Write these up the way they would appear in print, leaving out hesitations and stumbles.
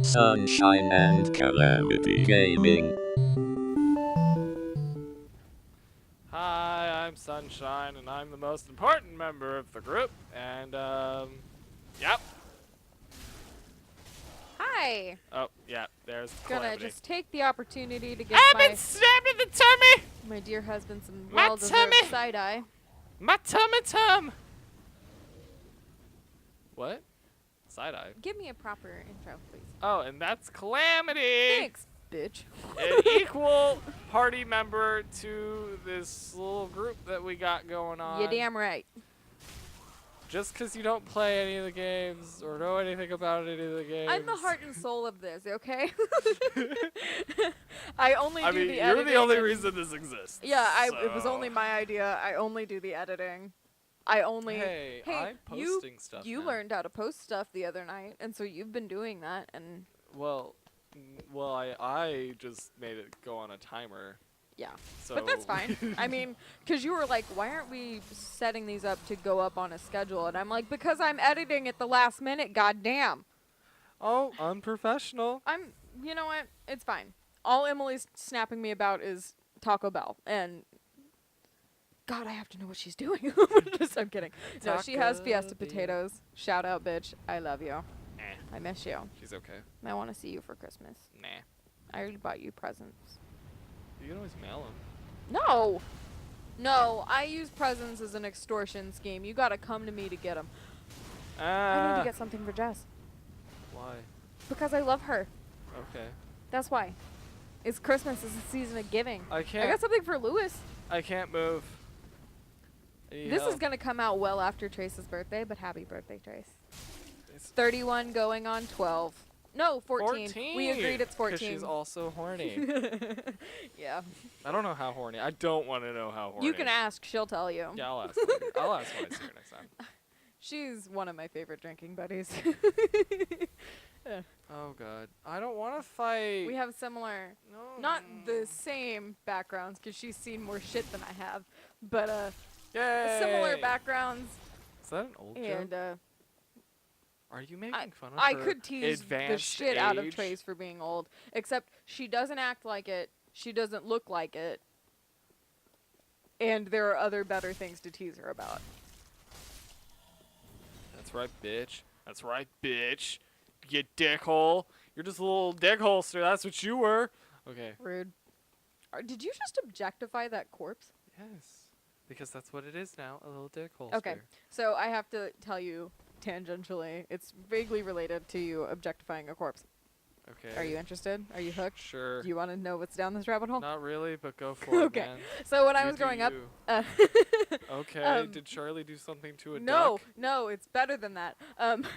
Sunshine and Calamity Gaming. Hi, I'm Sunshine, and I'm the most important member of the group. And, yep. Hi. Oh, yeah, there's Gonna Calamity. just take the opportunity to give I've been stabbed in the tummy! my dear husband some My well-deserved tummy! side-eye. My tum! What? Side-eye? Give me a proper intro, please. Oh, and that's Calamity! Thanks, bitch. An equal party member to this little group that we got going on. You damn right. Just because you don't play any of the games or know anything about any of the games. I'm the heart and soul of this, okay? I only do the editing. You're the only reason this exists. Yeah, so. it was only my idea. I only do the editing. I only. Hey, I'm posting stuff. You now. learned how to post stuff the other night, and so you've been doing that. And Well, I just made it go on a timer. yeah, So. but that's fine. I mean, because you were like, why aren't we setting these up to go up on a schedule? And I'm like, because I'm editing at the last minute. Goddamn. Oh, unprofessional. You know what? It's fine. All Emily's snapping me about is Taco Bell, and God, I have to know what she's doing. I'm kidding. No, she has Fiesta potatoes. Shout out, bitch. I love you. I miss you. She's okay. I want to see you for Christmas. Nah. I already bought you presents. You can always mail them. No. No, I use presents as an extortion scheme. You gotta come to me to get them. I need to get something for Jess. Why? Because I love her. Okay. That's why. It's Christmas. It's the season of giving. I I can't. got something for Lewis. I can't move. I need This help. is gonna come out well after Trace's birthday, but happy birthday, Trace. It's 31 going on 12. No, 14. 14. We agreed it's 14. 'Cause she's also horny. Yeah. I don't know how horny. I don't want to know how horny. You can ask. She'll tell you. Yeah, I'll ask later. I'll ask when I see her next time. She's one of my favorite drinking buddies. Oh god, I don't want to fight. We have similar, no. not the same backgrounds, because she's seen more shit than I have, but Yay! similar backgrounds. Is that an old And joke? Are you making fun of I her could tease the advanced shit out of age? Trace for being old, except she doesn't act like it, she doesn't look like it, and there are other better things to tease her about. That's right, bitch. That's right, bitch. You dickhole. You're just a little dickholster. That's what you were. Okay. Rude. Did you just objectify that corpse? Yes. Because that's what it is now, a little dickholster. Okay, so I have to tell you tangentially, it's vaguely related to you objectifying a corpse. Okay. Are you interested? Are you hooked? Sure. Do you want to know what's down this rabbit hole? Not really, but go for Okay. it, man. So when I You was do growing up, you. Okay. Did Charlie do something to a no, duck? no, it's better than that.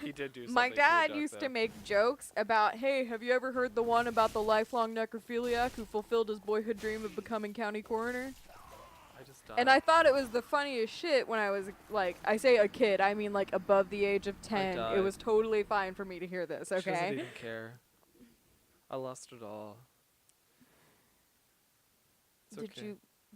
He did do something My to a dad duck, used though. to make jokes about, hey, have you ever heard the one about the lifelong necrophiliac who fulfilled his boyhood dream of becoming county coroner? I just died. And I thought it was the funniest shit when I was, like, I say a kid, I mean, like, above the age of 10. It died. was totally fine for me to hear this, She doesn't okay? even care. I lost it all. It's okay.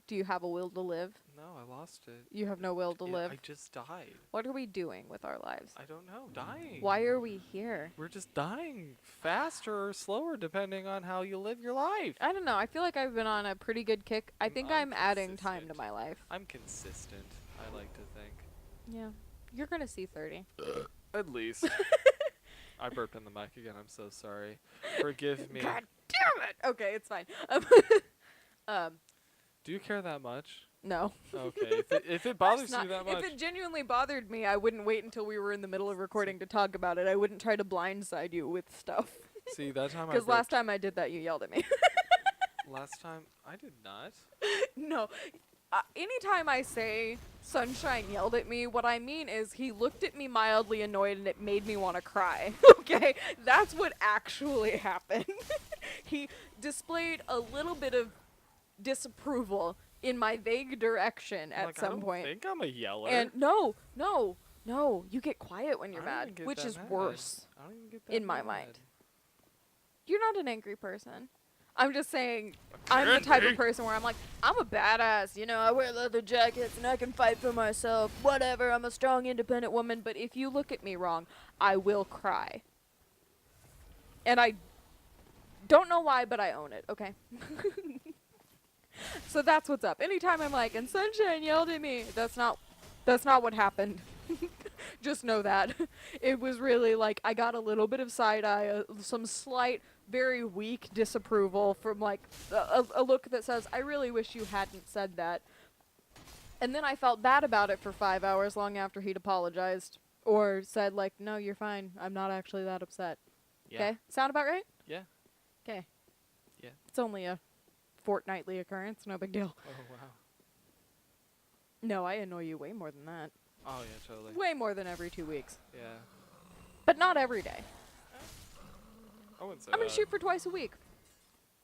Do you have a will to live? No, I lost it. You have no will to live? I just died. What are we doing with our lives? I don't know. Dying. Why are we here? We're just dying faster or slower depending on how you live your life. I don't know. I feel like I've been on a pretty good kick. I think I'm adding time to consistent. my life. I'm consistent, I like to think. Yeah. You're going to see 30. At least. I burped in the mic again. I'm so sorry. Forgive me. God damn it! Okay, it's fine. Do you care that much? No. Okay. If it bothers Not- you that much. If it genuinely bothered me, I wouldn't wait until we were in the middle of recording to talk about it. I wouldn't try to blindside you with stuff. See, that time I Because last burped- time I did that, you yelled at me. Last time I did not. No. Anytime I say Sunshine yelled at me, what I mean is he looked at me mildly annoyed and it made me want to cry. Okay? That's what actually happened. He displayed a little bit of disapproval in my vague direction at some point. I think I'm a yeller. And no, you get quiet when you're I don't even mad, get which that is mad. worse I don't even get that in my mad. mind. You're not an angry person. I'm just saying, I'm the type of person where I'm like, I'm a badass, you know, I wear leather jackets and I can fight for myself, whatever, I'm a strong, independent woman, but if you look at me wrong, I will cry. And I don't know why, but I own it, okay? So that's what's up. Anytime I'm like, and Sunshine yelled at me, that's not what happened. Just know that. It was really like I got a little bit of side eye, some slight, very weak disapproval from like a look that says, I really wish you hadn't said that. And then I felt bad about it for 5 hours long after he'd apologized. Or said like, no, you're fine. I'm not actually that upset. Yeah. Okay? Sound about right? Yeah. Okay. Yeah. It's only a fortnightly occurrence. No big deal. Oh, wow. No, I annoy you way more than that. Oh, yeah, totally. Way more than every 2 weeks. Yeah. But not every day. I wouldn't say I'm gonna that. shoot for twice a week.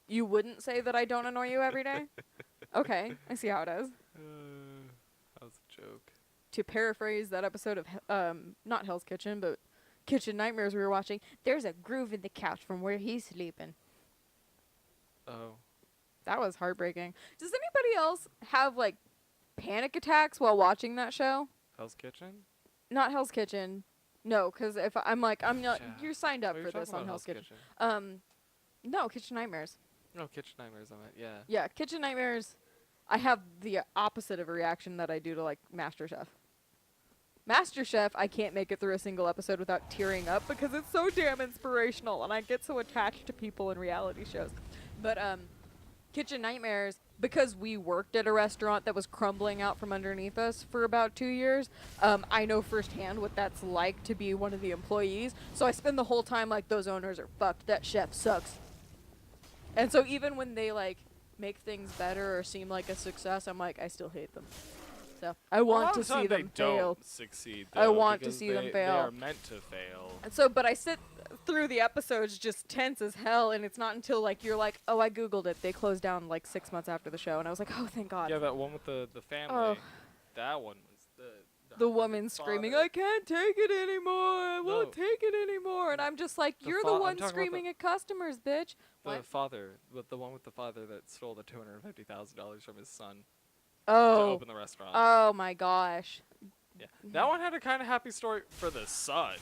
You wouldn't say that I don't annoy you every day? Okay, I see how it is. That was a joke. To paraphrase that episode of, not Hell's Kitchen, but Kitchen Nightmares we were watching, there's a groove in the couch from where he's sleeping. Oh. That was heartbreaking. Does anybody else have, like, panic attacks while watching that show? Hell's Kitchen? Not Hell's Kitchen. No, because if I'm like, I'm not, Yeah. you're signed up Oh, for you're this talking on about Hell's Kitchen. No, Kitchen Nightmares. No, Kitchen Nightmares, I meant, yeah. Yeah, Kitchen Nightmares. I have the opposite of a reaction that I do to like MasterChef. MasterChef, I can't make it through a single episode without tearing up because it's so damn inspirational and I get so attached to people in reality shows. But Kitchen Nightmares, because we worked at a restaurant that was crumbling out from underneath us for about 2 years, I know firsthand what that's like to be one of the employees. So I spend the whole time like, those owners are fucked, that chef sucks. And so even when they like make things better or seem like a success, I'm like, I still hate them. So I want to see them fail. Don't succeed, I though, want to because see them They fail. are meant to fail. And so, but I sit through the episodes just tense as hell, and it's not until like you're like, oh, I googled it. They closed down like 6 months after the show, and I was like, oh, thank God. Yeah, that one with the family. Oh. That one was The woman screaming, father. I can't take it anymore. I won't No. take it anymore. And I'm just like, The you're fa- the I'm one talking about screaming at customers, bitch. The What? father, the one with the father that stole the $250,000 from his son to Oh. open the restaurant. Oh my gosh. Yeah, that one had a kind of happy story for the son.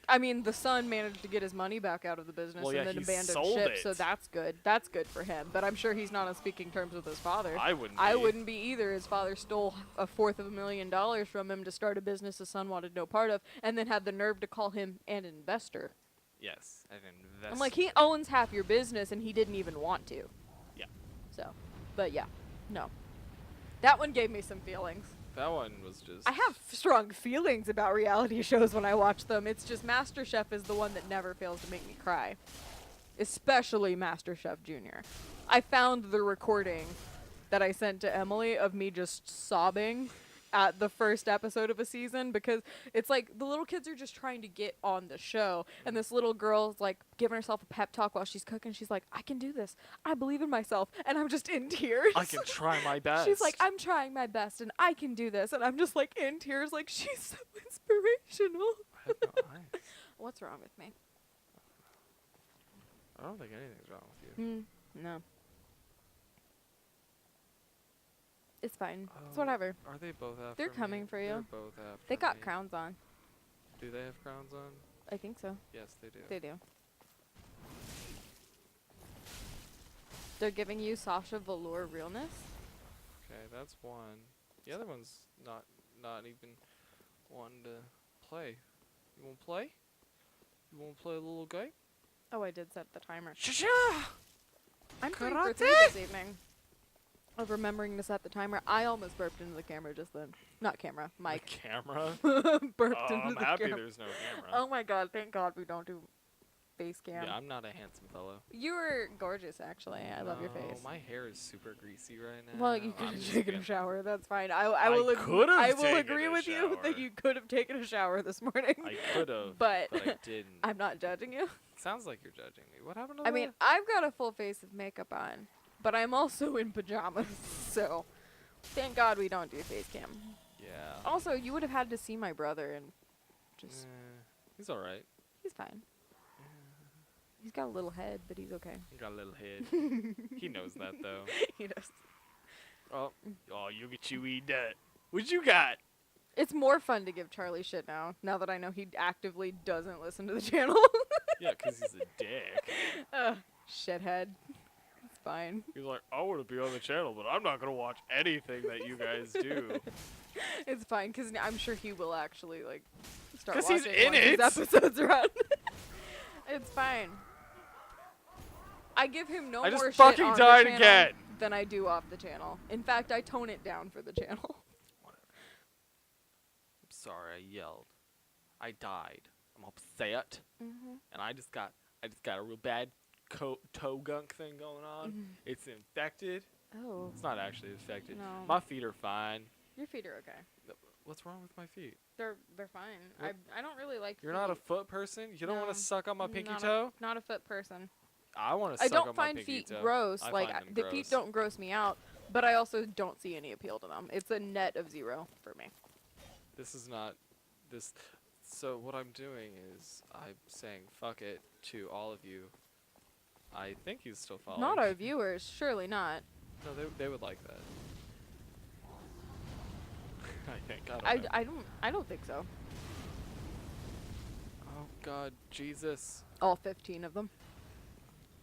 I mean, the son managed to get his money back out of the business Well, yeah, and then he abandoned sold ship, it. so that's good. That's good for him. But I'm sure he's not on speaking terms with his father. I wouldn't. I be. wouldn't be either. His father stole $250,000 from him to start a business his son wanted no part of, and then had the nerve to call him an investor. Yes, an investor. I'm like, he owns half your business, and he didn't even want to. Yeah. So, but yeah, no. That one gave me some feelings. That one was just. I have strong feelings about reality shows when I watch them. It's just MasterChef is the one that never fails to make me cry. Especially MasterChef Junior. I found the recording that I sent to Emily of me just sobbing at the first episode of a season because it's like the little kids are just trying to get on the show and this little girl's like giving herself a pep talk while she's cooking. She's like, I can do this. I believe in myself. And I'm just in tears. I can try my best. She's like, I'm trying my best and I can do this. And I'm just like in tears, like, she's so inspirational. I have no eyes. What's wrong with me? I don't think anything's wrong with you. No. It's fine. It's Oh, whatever. Are they both after They're me? coming for you. They're both after They got me. crowns on. Do they have crowns on? I think so. Yes, they do. They do. They're giving you Sasha Velour realness. Okay, that's one. The other one's not even one to play. You won't play? You won't play, little guy? Oh, I did set the timer. Shasha! I'm free for 3 this evening. Of remembering to set the timer. I almost burped into the camera just then. Not camera, mic. The camera? Burped into I'm the happy camera. there's no camera. Oh my god, thank god we don't do face cam. Yeah, I'm not a handsome fellow. You were gorgeous, actually. I love your No, face. My hair is super greasy right now. Well, you could I'm have just taken a gonna- shower. That's fine. I I will. could've I will taken agree a with you that shower. you could have taken a shower this morning. I could have, but I didn't. I'm not judging you. Sounds like you're judging me. What happened to I mean, I've got a full face of makeup on, but I'm also in pajamas, so thank God we don't do face cam. Yeah. Also, you would have had to see my brother, and just He's alright. he's fine. He's got a little head, but he's okay. He got a little head. He knows that, though. He does. Oh, you get you eat that. What you got? It's more fun to give Charlie shit now that I know he actively doesn't listen to the channel. Yeah, 'cause he's a dick. shithead. It's fine. He's like, I want to be on the channel, but I'm not gonna watch anything that you guys do. It's fine, because I'm sure he will actually, like, start 'Cause watching he's in once these it! episodes are out. It's fine. I give him no I just more shit fucking on died the channel again. than I do off the channel. In fact, I tone it down for the channel. I'm sorry, I yelled. I died. I'm upset, and I just got a real bad toe gunk thing going on. It's infected. Oh. It's not actually infected. No. My feet are fine. Your feet are okay. What's wrong with my feet? They're fine. What? I don't really like You're feet. not a foot person? You don't want No, to suck on my pinky not toe? Not a foot person. I want to I suck don't on my find pinky feet toe. gross. I Like, find them the gross. feet don't gross me out, but I also don't see any appeal to them. It's a net of 0 for me. This is not this. So what I'm doing is I'm saying fuck it to all of you. I think he's still following. Not our viewers, surely not. No, they would like that. I think. I don't know. I don't think so. Oh God, Jesus! All 15 of them.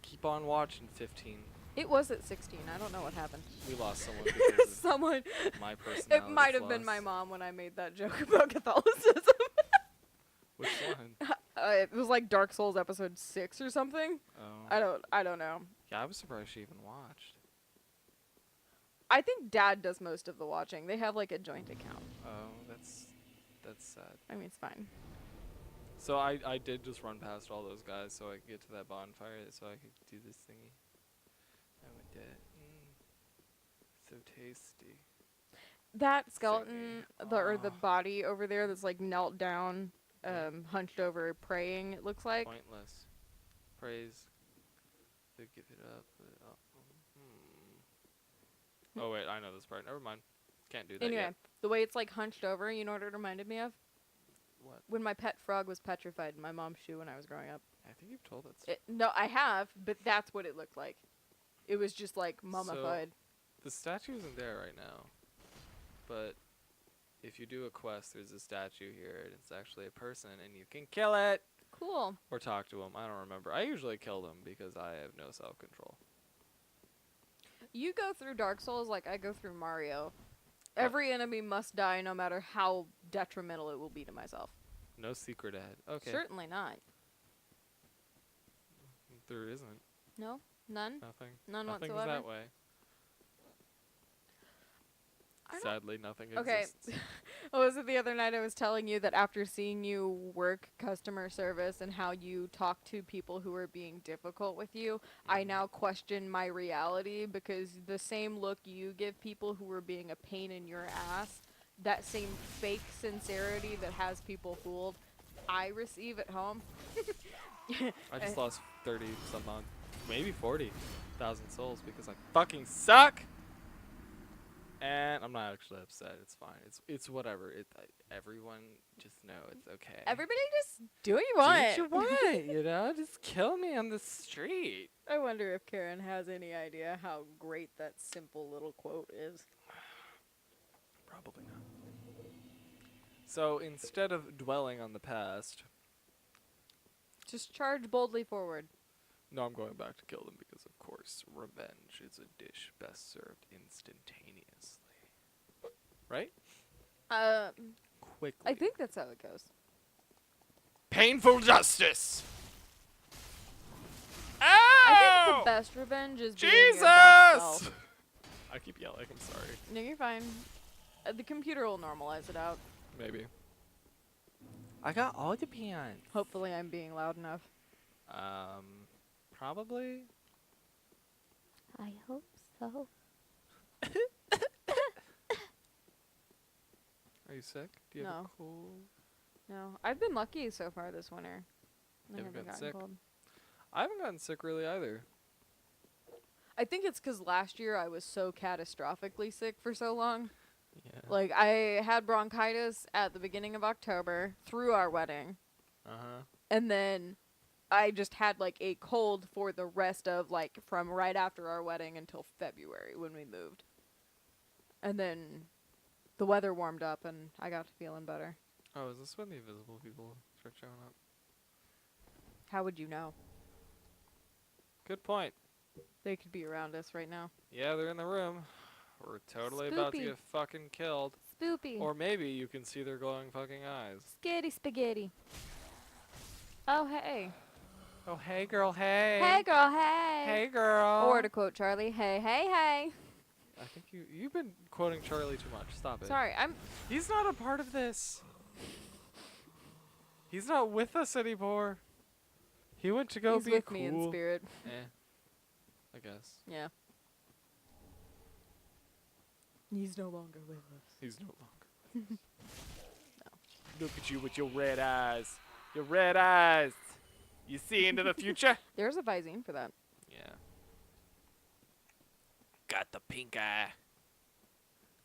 Keep on watching. 15. It was at 16. I don't know what happened. We lost someone because Someone. of my personality. It might have been my mom when I made that joke about Catholicism. Which one? It was like Dark Souls episode 6 or something. Oh. I don't know. Yeah, I was surprised she even watched. I think Dad does most of the watching. They have like a joint account. Oh, that's sad. I mean, it's fine. So I did just run past all those guys so I could get to that bonfire so I could do this thingy. I went that. So tasty. That skeleton, or the Oh. body over there that's like knelt down, hunched over, praying, it looks like. Pointless. Praise. To give it up. Oh wait, I know this part. Never mind. Can't do that Anyway, yet. the way it's like hunched over, you know what it reminded me of? What? When my pet frog was petrified in my mom's shoe when I was growing up. I think you've told that story. No, I have, but that's what it looked like. It was just like mummified. The statue isn't there right now. But if you do a quest, there's a statue here, and it's actually a person, and you can kill it! Cool. Or talk to him. I don't remember. I usually kill them because I have no self-control. You go through Dark Souls like I go through Mario. Every enemy must die no matter how detrimental it will be to myself. No secret ahead. Okay. Certainly not. There isn't. No? None? Nothing. None Nothing's whatsoever? that way. I don't- Sadly, nothing Okay. exists. What was it the other night I was telling you that after seeing you work customer service and how you talk to people who are being difficult with you, I now question my reality because the same look you give people who are being a pain in your ass, that same fake sincerity that has people fooled, I receive at home. I just lost 30 some odd, maybe 40,000 souls because I fucking suck. And I'm not actually upset. It's fine. It's whatever. Everyone just know it's okay. Everybody just do what you do want. what you want, you know? Just kill me on the street. I wonder if Karen has any idea how great that simple little quote is. Probably not. So instead of dwelling on the past, Just charge boldly forward. no, I'm going back to kill them because, of course, revenge is a dish best served instantaneously. Right? Quickly. I think that's how it goes. Painful justice! I think Ow! the best revenge is being your best Jesus! self. I keep yelling, I'm sorry. No, you're fine. The computer will normalize it out. Maybe. I got all the pants. Hopefully I'm being loud enough. Probably. I hope so. Are you sick? Do you have a No. cold? No, I've been lucky so far this winter. I You haven't haven't gotten gotten sick? cold. I haven't gotten sick really either. I think it's 'cause last year I was so catastrophically sick for so long. Yeah. Like, I had bronchitis at the beginning of October through our wedding. Uh-huh. And then I just had, like, a cold for the rest of, like, from right after our wedding until February when we moved. And then the weather warmed up and I got to feeling better. Oh, is this when the invisible people start showing up? How would you know? Good point. They could be around us right now. Yeah, they're in the room. We're totally about to Spoopy. get fucking killed. Spoopy. Or maybe you can see their glowing fucking eyes. Skitty spaghetti. Oh, hey. Oh, hey, girl, hey. Hey, girl, hey. Hey, girl. Or to quote Charlie, hey, hey, hey. I think you've been quoting Charlie too much. Stop it. Sorry, He's not a part of this. He's not with us anymore. He went to go he's be with cool. me in spirit. I guess. Yeah. He's no longer with us. He's no longer with us. No. Look at you with your red eyes. Your red eyes. You see into the future? There's a Visine for that. Yeah. Got the pink eye.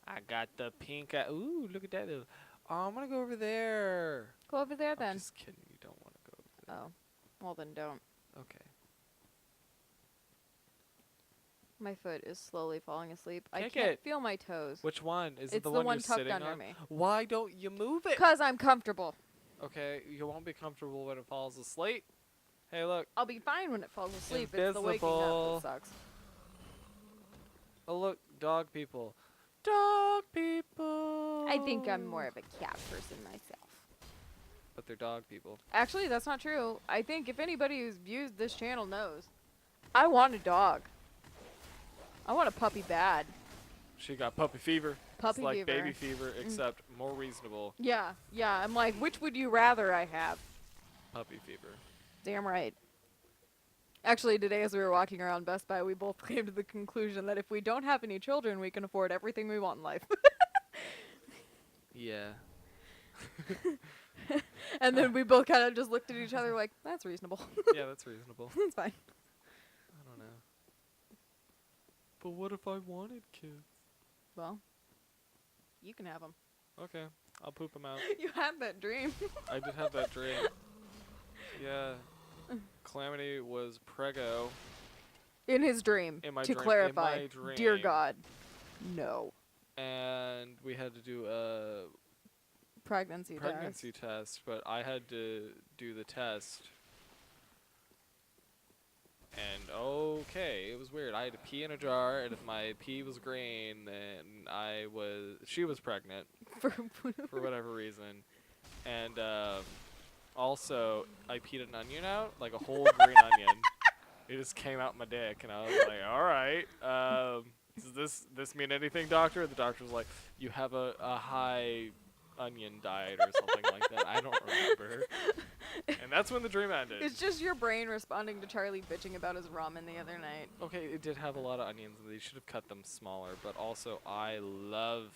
I got the pink eye. Ooh, look at that. Oh, I'm going to go over there. Go over there I'm then. just kidding. You don't want to go over there. Oh. Well, then don't. Okay. My foot is slowly falling asleep. I Kick can't it. feel my toes. Which one? Is it It's the the one one you're tucked sitting under on? me. Why don't you move it? Because I'm comfortable. Okay, you won't be comfortable when it falls asleep. Hey, look. I'll be fine when it falls asleep. It's the waking up Invisible. that sucks. Oh, look. Dog people. Dog people. I think I'm more of a cat person myself. But they're dog people. Actually, that's not true. I think if anybody who's viewed this channel knows, I want a dog. I want a puppy bad. She got puppy fever. Puppy it's like fever. baby fever, except more reasonable. Yeah, yeah. I'm like, which would you rather I have? Puppy fever. Damn right. Actually, today as we were walking around Best Buy, we both came to the conclusion that if we don't have any children, we can afford everything we want in life. Yeah. And then we both kind of just looked at each other like, that's reasonable. Yeah, that's reasonable. That's fine. I don't know. But what if I wanted kids? Well, you can have them. Okay, I'll poop them out. You had that dream. I did have that dream. Yeah. Calamity was preggo. In his dream. In my to dream- clarify. in my dream. Dear God. No. And we had to do a Pregnancy pregnancy test, but I had to do the test. And okay, it was weird. I had to pee in a jar, and if my pee was green, then she was pregnant For for whatever reason. And also, I peed an onion out, like a whole green onion. It just came out my dick, and I was like, all right. Does this mean anything, doctor? The doctor was like, you have a high onion diet or something like that. I don't remember. And that's when the dream ended. It's just your brain responding to Charlie bitching about his ramen the other night. Okay, it did have a lot of onions, and they should have cut them smaller. But also, I love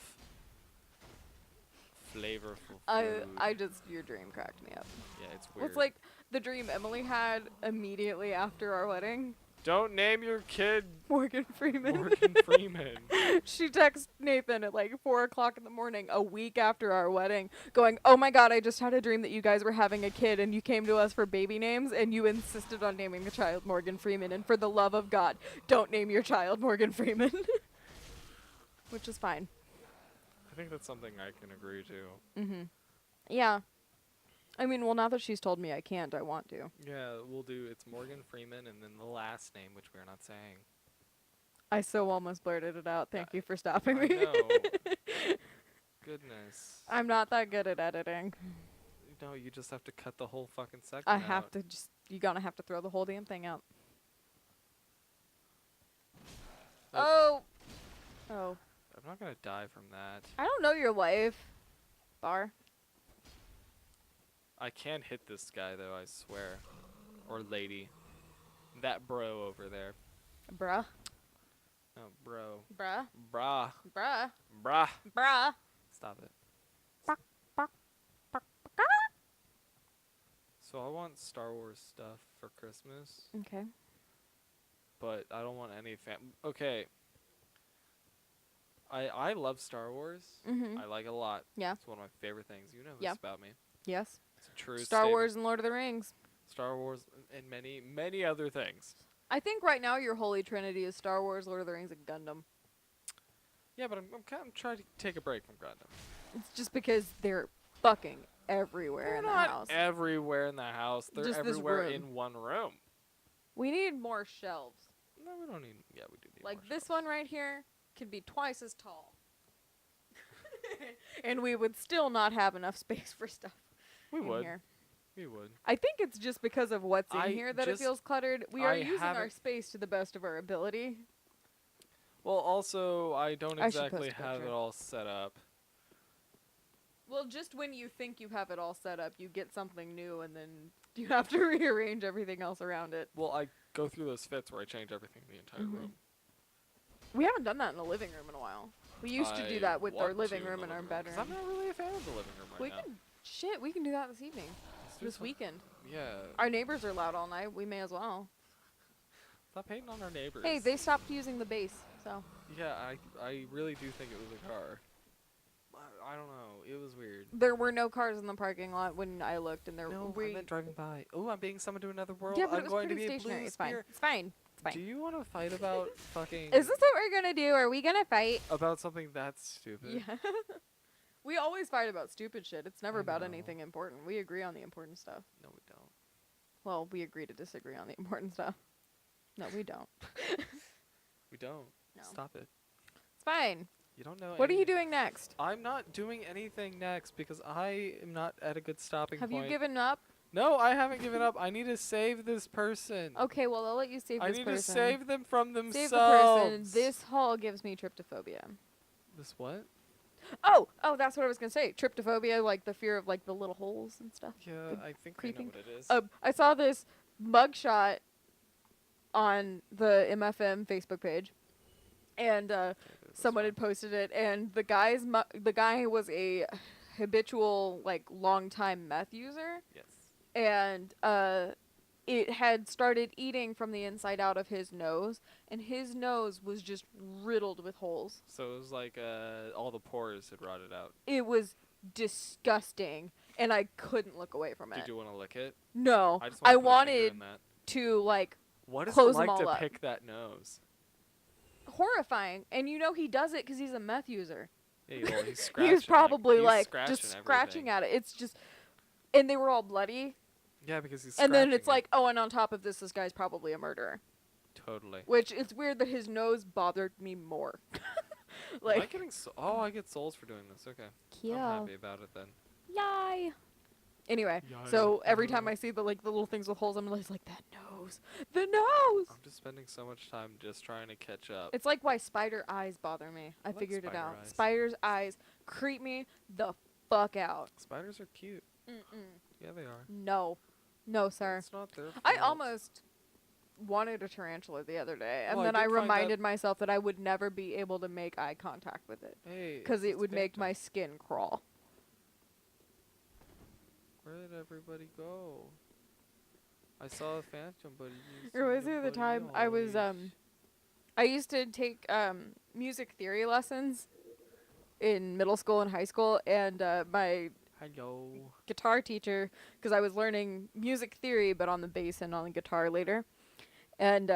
flavorful food. Your dream cracked me up. Yeah, it's Well, weird. it's like the dream Emily had immediately after our wedding. Don't name your kid Morgan Freeman. Morgan Freeman. She texted Nathan at like 4 o'clock in the morning, a week after our wedding, going, "Oh my God, I just had a dream that you guys were having a kid and you came to us for baby names and you insisted on naming the child Morgan Freeman. And for the love of God, don't name your child Morgan Freeman." Which is fine. I think that's something I can agree to. Mm-hmm. Yeah. I mean, well, now that she's told me I can't, I want to. Yeah, we'll do. It's Morgan Freeman and then the last name, which we're not saying. I so almost blurted it out. Thank you for stopping I me. know. Goodness. I'm not that good at editing. No, you just have to cut the whole fucking segment I out. have to you're gonna have to throw the whole damn thing out. Oh. Oh. I'm not gonna die from that. I don't know your life. Bar. I can hit this guy though, I swear. Or lady. That bro over there. Bruh. No, bro. Bruh. Brah. Bruh. Brah. Bruh. Stop it. So I want Star Wars stuff for Christmas, Okay. but I don't want any Okay. I love Star Wars. Mm-hmm. I like it a lot. Yeah. It's one of my favorite things. You know this Yeah. about me. Yes. It's a true Star statement. Wars and Lord of the Rings. Star Wars and many, many other things. I think right now your holy trinity is Star Wars, Lord of the Rings, and Gundam. Yeah, but I'm kind of trying to take a break from Gundam. It's just because they're fucking everywhere They're in the not house. everywhere in the house. They're Just this everywhere room. in one room. We need more shelves. No, we don't need. Yeah, we do need Like more this shelves. one right here can be twice as tall. And we would still not have enough space for stuff We in would. here. We would. I think it's just because of what's in I here that it just- feels cluttered. We I are using our haven't- space to the best of our ability. Well, also, I don't I should exactly post a have it picture. all set up. Well, just when you think you have it all set up, you get something new and then you have to rearrange everything else around it. Well, I go through those fits where I change everything in the entire Mhm. room. We haven't done that in the living room in a while. We used to do I that with our want living to in room the and our living room, 'cause bedroom. I'm not really a fan of the living room right We now. we can do that this evening. Let's do This some- weekend. Yeah. Our neighbors are loud all night. We may as well. Stop hating on our neighbors. Hey, they stopped using the bass, so. Yeah, I really do think it was a car. I don't know. It was weird. There were no cars in the parking lot when I looked, and there No, we. I meant driving by. Oh, I'm being summoned to another world. Yeah, but I'm it was going to pretty be a stationary. blue It's fine. spirit. It's fine. It's fine. Do you want to fight about fucking... Is this what we're gonna do? Are we gonna fight? About something that's stupid? Yeah. We always fight about stupid shit. It's never I about know. anything important. We agree on the important stuff. No, we don't. Well, we agree to disagree on the important stuff. No, we don't. We don't. No. Stop it. It's fine. You don't know What are you anything. doing next? I'm not doing anything next because I am not at a good stopping Have point. you given up? No, I haven't given up. I need to save this person. Okay, well, I'll let you save I this need person. to save them from themselves. Save the person. This hall gives me tryptophobia. This what? Oh, that's what I was gonna say. Tryptophobia, like the fear of like the little holes and stuff. Yeah, The I think creeping- I know what it is. I saw this mugshot on the MFM Facebook page, and Okay, this someone one. had posted it, and the guy was a habitual, like, long-time meth user, Yes. and it had started eating from the inside out of his nose, and his nose was just riddled with holes. So it was like all the pores had rotted out. It was disgusting, and I couldn't look away from it. Did you want to lick it? No, I just I wanted to put a finger wanted in that. to, like, What is close it them like all to up. pick that nose? horrifying. And you know he does it because he's a meth user. Yeah, well, he's scratching. He was probably he's like scratching just scratching everything. at it. It's just, and they were all bloody. Yeah, because he's. And then it's scratching like, oh, and on top of this guy's probably a murderer. it. Totally. Which it's weird that his nose bothered me more. Am I like, getting oh, I get souls for doing this. Okay. I'm happy about it then. yay. Anyway, Yay. so every time I see the little things with holes, I'm always like, that nose, the nose. I'm just spending so much time just trying to catch up. It's like why spider eyes bother me. I like figured it spider out. eyes. Spider's eyes creep me the fuck out. Spiders are cute. Mm-mm. Yeah, they are. No, no, sir. It's not their I fault. almost wanted a tarantula the other day, and Well, I then I did find that- reminded myself that I would never be able to make eye contact with it Hey. because it's it would make my phantom. skin crawl. Where did everybody go? I saw a phantom, but he There was the other time I was I used to take music theory lessons in middle school and high school, and my Hello. guitar teacher, because I was learning music theory but on the bass and on the guitar later, and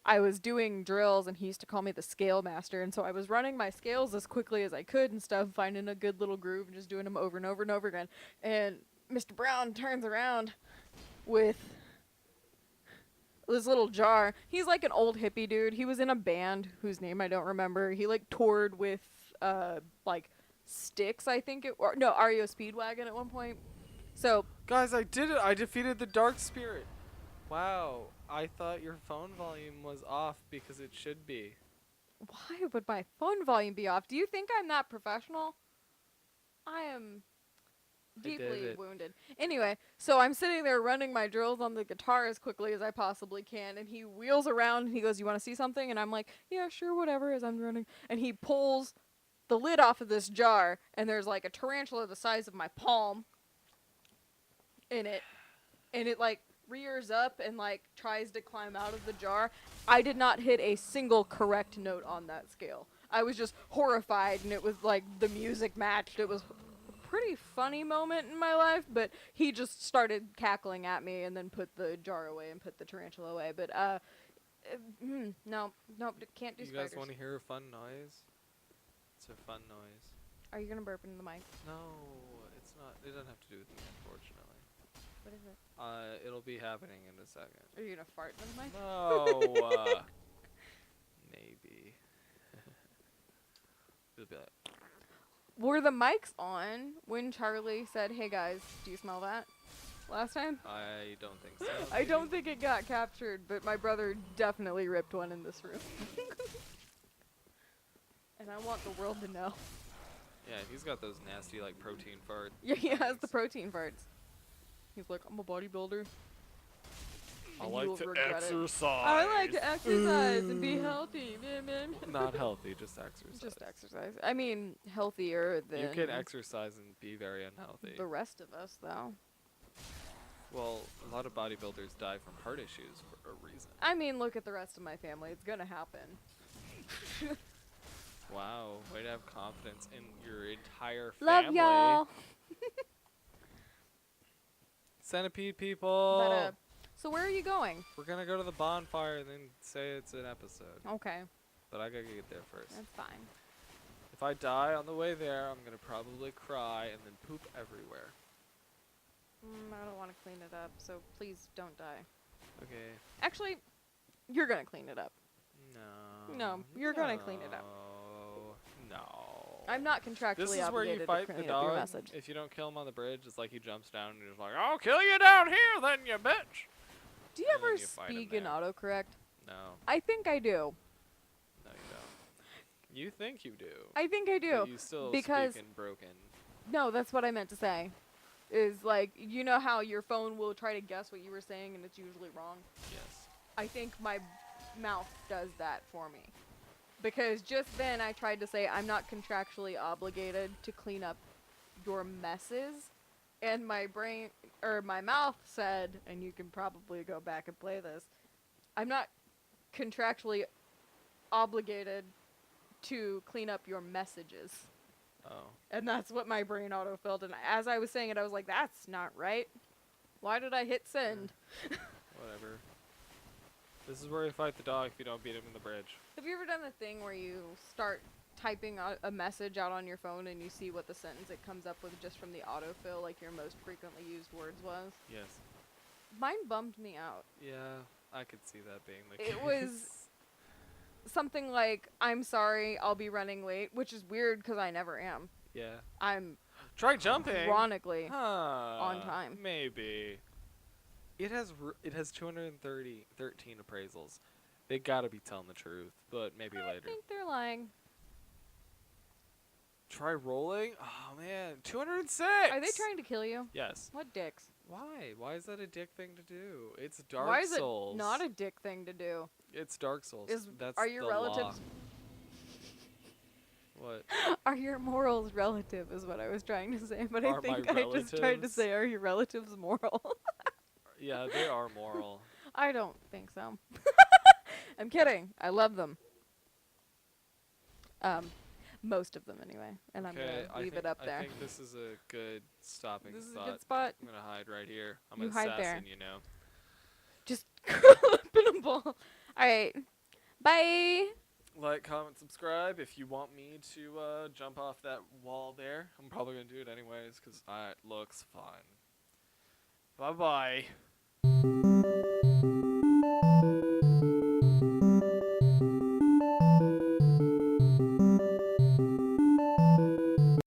I was doing drills, and he used to call me the scale master, and so I was running my scales as quickly as I could and stuff, finding a good little groove and just doing them over and over and over again. And Mr. Brown turns around with this little jar. He's like an old hippie dude. He was in a band whose name I don't remember. He like toured with like Styx, I think it, or no, REO Speedwagon at one point. So Guys, I did it! I defeated the dark spirit! Wow, I thought your phone volume was off because it should be. why would my phone volume be off? Do you think I'm that professional? I am I did deeply it. wounded. Anyway, so I'm sitting there running my drills on the guitar as quickly as I possibly can, and he wheels around and he goes, "You want to see something?" And I'm like, "Yeah, sure, whatever," as I'm running. And he pulls the lid off of this jar, and there's like a tarantula the size of my palm in it. And it like rears up and like tries to climb out of the jar. I did not hit a single correct note on that scale. I was just horrified, and it was like the music matched. It was a pretty funny moment in my life, but he just started cackling at me and then put the jar away and put the tarantula away. But no, can't do You spiders. guys want to hear a fun noise? It's a fun noise. Are you gonna burp into the mic? No, it's not. It doesn't have to do with me, unfortunately. What is it? It'll be happening in a second. Are you gonna fart in the mic? No. Maybe. It'll be like, Were the mics on when Charlie said, "Hey guys, do you smell that?" Last time? I don't think so. I don't think it got captured, but my brother definitely ripped one in this room. And I want the world to know. Yeah, he's got those nasty like protein farts. Yeah, he has the things. protein farts. He's like, I'm a bodybuilder. I and you like will to regret it. exercise. I like to exercise and be healthy, man. Not healthy, just exercise. Just exercise. I mean, healthier than You can exercise and be very unhealthy. the rest of us, though. Well, a lot of bodybuilders die from heart issues for a reason. I mean, look at the rest of my family. It's gonna happen. Wow, way to have confidence in your entire Love family. y'all. Centipede people. But, so where are you going? We're gonna go to the bonfire and then say it's an episode. Okay, But I gotta get there first. that's fine. If I die on the way there, I'm gonna probably cry and then poop everywhere. I don't want to clean it up, so please don't die. Okay. Actually, you're gonna clean it up. No. No, you're gonna clean it up. No. I'm not contractually This is where obligated you fight to the clean up your dog. message. If you don't kill him on the bridge, it's like he jumps down and he's like, "I'll kill you down here, then you bitch." Do you and then ever you fight him speak in there. autocorrect? No, I think I do. no, you don't. You think you do. I think I do. But you still because- speak in broken. No, that's what I meant to say. Is like, you know how your phone will try to guess what you were saying and it's usually wrong? Yes. I think my mouth does that for me. Because just then I tried to say I'm not contractually obligated to clean up your messes. And my brain, or my mouth said, and you can probably go back and play this, I'm not contractually obligated to clean up your messages. Oh. And that's what my brain autofilled. And as I was saying it, I was like, that's not right. Why did I hit send? Whatever. This is where you fight the dog if you don't beat him in the bridge. Have you ever done the thing where you start typing a message out on your phone and you see what the sentence it comes up with just from the autofill, like your most frequently used words was? Yes. Mine bummed me out. Yeah, I could see that being the case. It was something like, I'm sorry, I'll be running late, which is weird because I never am. Yeah. I'm Try jumping. chronically Huh. on time. Maybe. It has 213 appraisals. They gotta be telling the truth, but maybe I later. think they're lying. Try rolling? Oh man, 206! Are they trying to kill you? Yes. What dicks? Why? Why is that a dick thing to do? It's Dark Why is Souls. it not a dick thing to do? It's Dark Souls. That's Are your the relatives law. What? Are your morals relative is what I was trying to say, but I Are my think I just tried to relatives- say, are your relatives moral? Yeah, they are moral. I don't think so. I'm kidding. I love them. Most of them anyway, and I'm Okay, gonna leave it up there. I think this is a good stopping This is a thought. good spot. I'm gonna hide right here. I'm You an hide assassin, there. you know. Just curl up in a ball. Alright. Bye! Like, comment, subscribe if you want me to jump off that wall there. I'm probably gonna do it anyways, because it looks fun. Bye-bye.